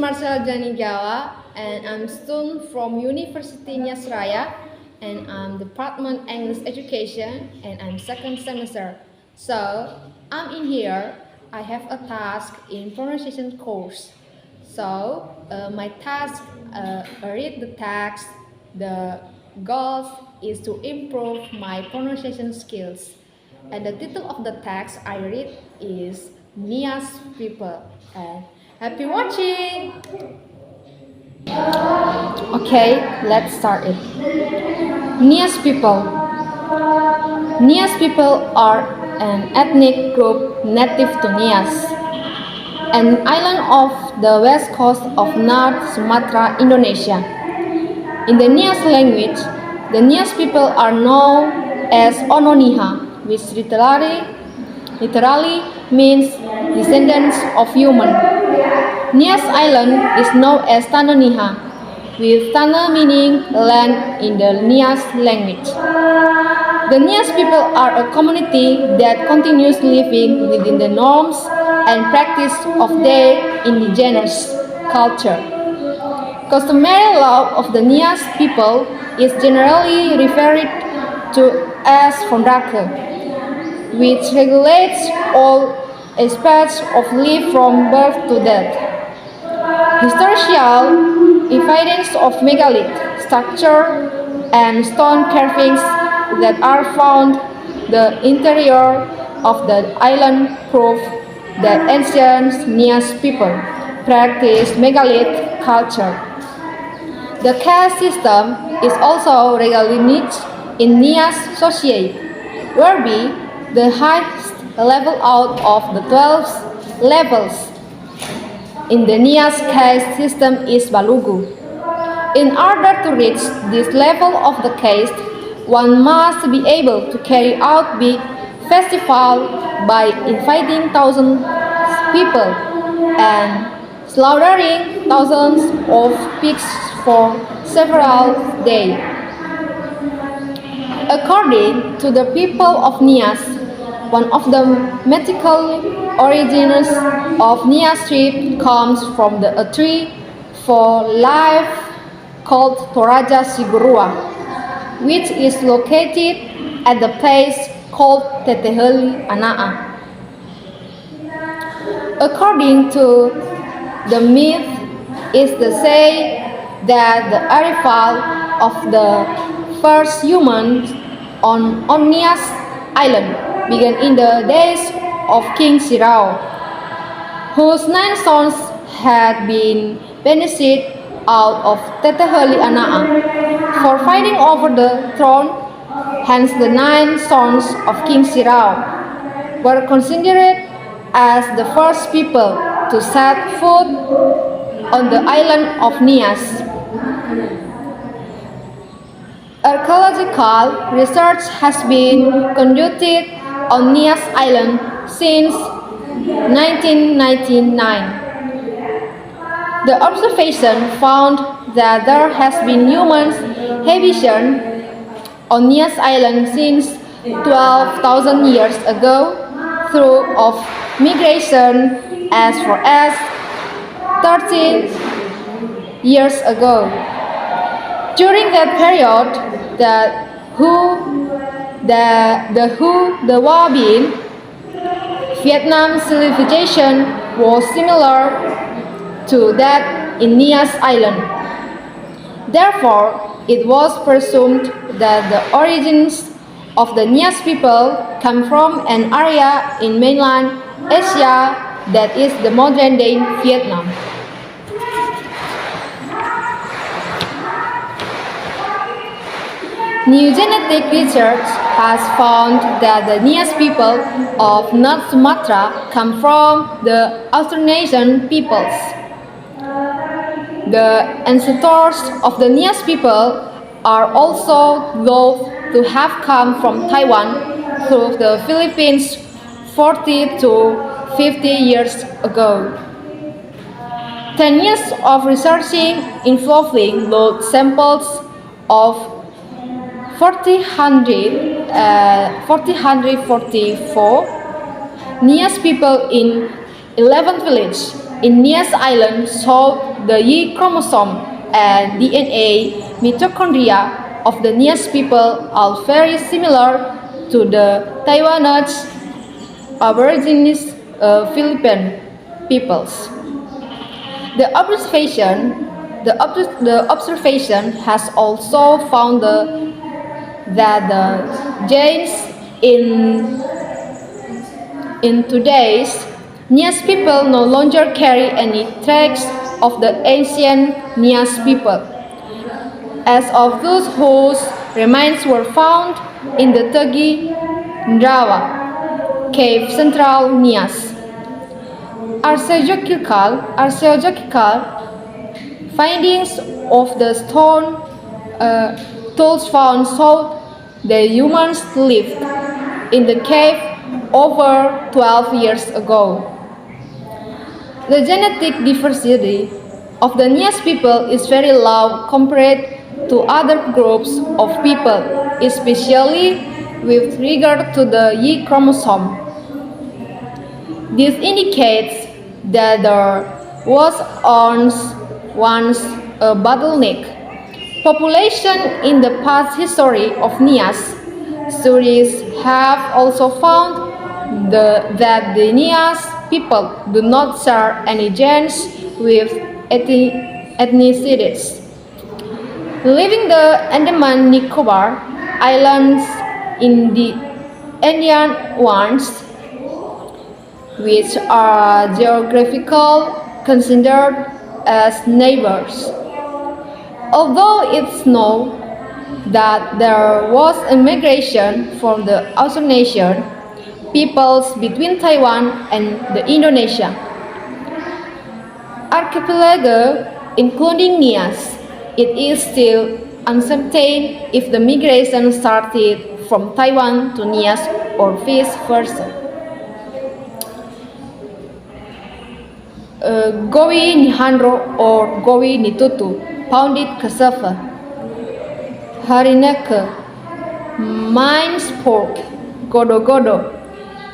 Marcel Janigawa, and I'm student from University Nias Raya, and I'm Department English Education, and I'm second semester. So I'm in here. I have a task in pronunciation course. So my task, read the text. The goal is to improve my pronunciation skills. And the title of the text I read is Nias People. And happy watching! Okay, let's start it. Nias people. Nias people are an ethnic group native to Nias, an island off the west coast of North Sumatra, Indonesia. In the Nias language, the Nias people are known as Ononiha, which literally means descendants of human. Nias Island is known as Tanoniha, with Tana meaning land in the Nias language. The Nias people are a community that continues living within the norms and practice of their indigenous culture. Customary law of the Nias people is generally referred to as Fondake, which regulates all aspects of life from birth to death. Historical evidence of megalith structure and stone carvings that are found the interior of the island prove that ancient Nias people practiced megalith culture. The caste system is also recognized in Nias society, where the highest level out of the 12 levels in the Nias caste system is Balugu. In order to reach this level of the caste, one must be able to carry out big festival by inviting thousands of people and slaughtering thousands of pigs for several days. According to the people of Nias, one of the mythical origins of Nias trip comes from a tree for life called Toraja Sigurua, which is located at the place called Teteheli Anaa. According to the myth, is to say that the arrival of the first humans on Nias Island began in the days of King Sirao, whose 9 sons had been banished out of Teteheli Anaa for fighting over the throne. Hence, the 9 sons of King Sirao were considered as the first people to set foot on the island of Nias. Archaeological research has been conducted on Nias Island since 1999. The observation found that there has been human habitation on Nias Island since 12,000 years ago through of migration as far as 30 years ago. During that period, the Wabin Vietnam civilization was similar to that in Nias Island. Therefore, it was presumed that the origins of the Nias people come from an area in mainland Asia that is the modern-day Vietnam. New genetic research has found that the Nias people of North Sumatra come from the Austronesian peoples. The ancestors of the Nias people are also thought to have come from Taiwan through the Philippines 40 to 50 years ago. 10 years of researching involving blood samples of 1444 Nias people in 11 villages in Nias Island show the Y chromosome and DNA mitochondria of the Nias people are very similar to the Taiwanese Aborigines Philippine peoples. The observation has also found that the genes in today's Nias people no longer carry any traces of the ancient Nias people, as of those whose remains were found in the Tegi Ndrawa cave, central Nias. Archaeological findings of the stone tools found show the humans lived in the cave over 12 years ago. The genetic diversity of the Nias people is very low compared to other groups of people, especially with regard to the Y chromosome. This indicates that there was once a bottleneck population in the past history of Nias. Studies have also found that the Nias people do not share any genes with ethnicities. Leaving the Andaman Nicobar Islands in the Indian ones, which are geographically considered as neighbors. Although it's known that there was a migration from the Austronesian peoples between Taiwan and the Indonesia archipelago, including Nias, it is still uncertain if the migration started from Taiwan to Nias or vice versa. Gowi Nihandro or Gowi Nitutu, pounded cassava, harineke, minced pork, godo-godo,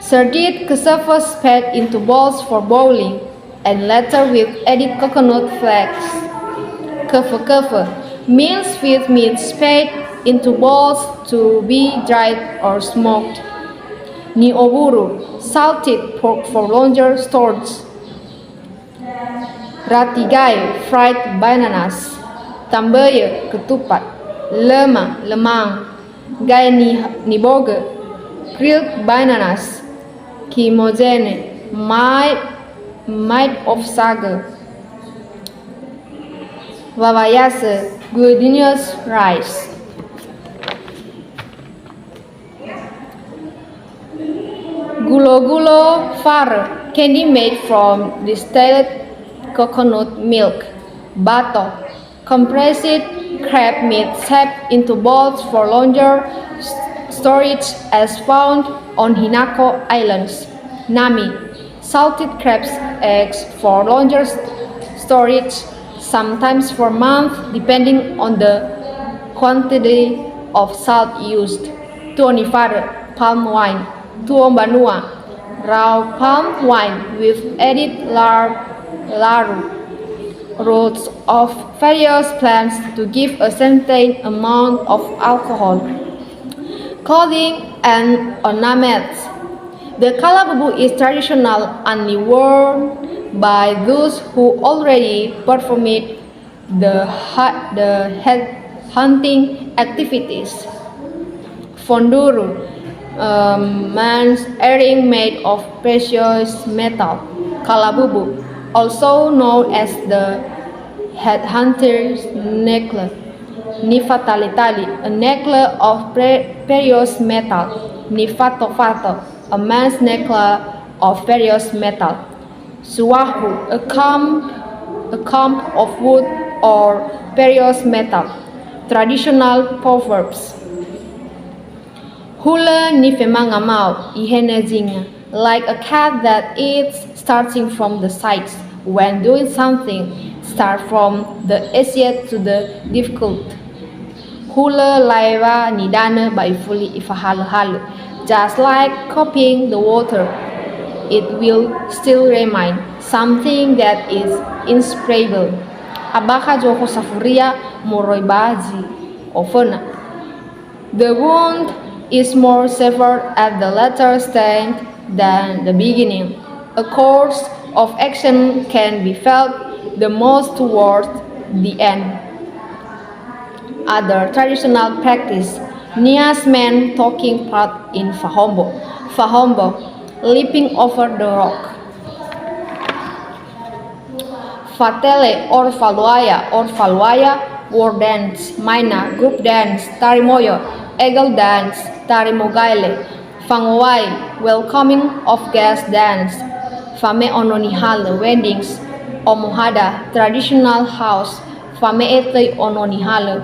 shredded cassava spat into balls for boiling, and later with added coconut flakes. Kefe-kefe, minced with meat spat into balls to be dried or smoked. Nioburu, salted pork for longer storage. Ratigai, fried bananas. Tambaya, ketupat. Lema, lemang. Gai niboge, grilled bananas. Kimozene, made of sago. Wawayase, glutinous rice. Gulo-gulo fare, candy made from distilled coconut milk. Bato, compressed crab meat shaped into balls for longer storage as found on Hinako Islands. Nami, salted crab's eggs for longer storage, sometimes for months depending on the quantity of salt used. Tuonifare, palm wine. Tuombanua, raw palm wine with added laru, roots of various plants to give a certain amount of alcohol. Clothing and ornaments. The kalabubu is traditional only worn by those who already performed the head hunting activities. Fonduru, man's earring made of precious metal. Kalabubu, also known as the headhunter's necklace. Nifatalitali, a necklace of precious metal. Nifatofato, a man's necklace of various metal. Suahu, a clump of wood or various metal. Traditional proverbs. Hula nifemangamau ihenezinga, like a cat that eats starting from the sides. When doing something, start from the easiest to the difficult. Hula laiva nidana baifuli ifahalu, just like copying the water, it will still remain something that is inseparable. Abaka joko safuria moroibaji ofena. The wound is more severe at the latter stage than the beginning. A course of action can be felt the most towards the end. Other traditional practice, Nias men talking part in Fahombo. Fahombo, leaping over the rock. Fatele or Faluaya, war dance, Maina, group dance, Tarimoyo, eagle dance, Tarimogaile, Fangwai, welcoming of guest dance, Fame Ononihale, weddings, Omohada, traditional house, Fame Ete Ononihale,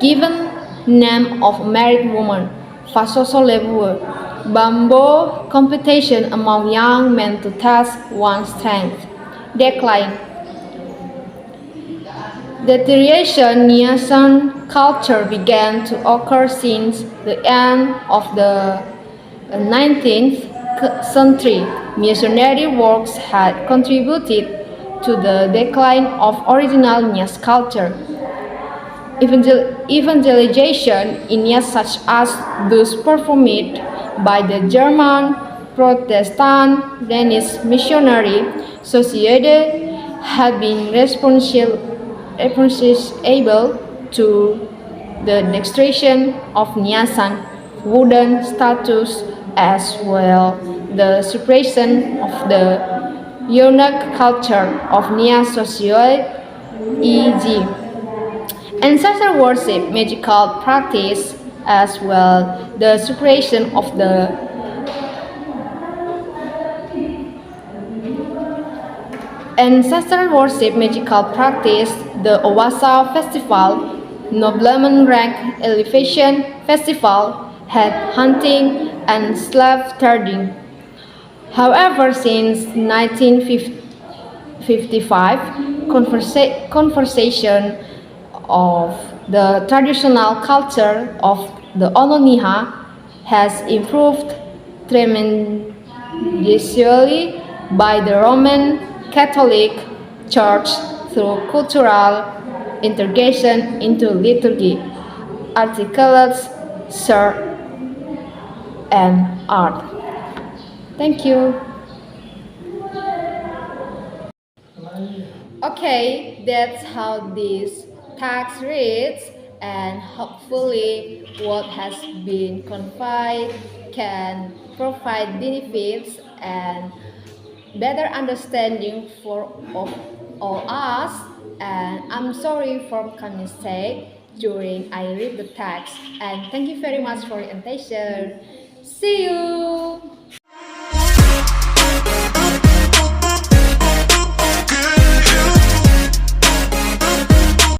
given name of married woman, Fasoso Levu, Bambo competition among young men to test one's strength, decline. Deterioration Niasan culture began to occur since the end of the 19th century. Missionary works had contributed to the decline of original Nias culture. Evangelization in Nias, such as those performed by the German Protestant Danish Missionary Society, have been responsible to the destruction of Niasan wooden statues as well the suppression of the unique culture of Nia society, e.g. ancestor worship, magical practice, as well the suppression of the ancestor worship, magical practice, the Owasa Festival, nobleman rank elevation festival, head hunting, and slave trading. However, since 1955, conversation of the traditional culture of the Ononiha has improved tremendously by the Roman Catholic Church through cultural integration into liturgy, articles, church, and art. Thank you. Okay, that's how this text reads, and hopefully what has been conveyed can provide benefits and better understanding for of all us. And I'm sorry for mistake during I read the text, and thank you very much for your attention. See you.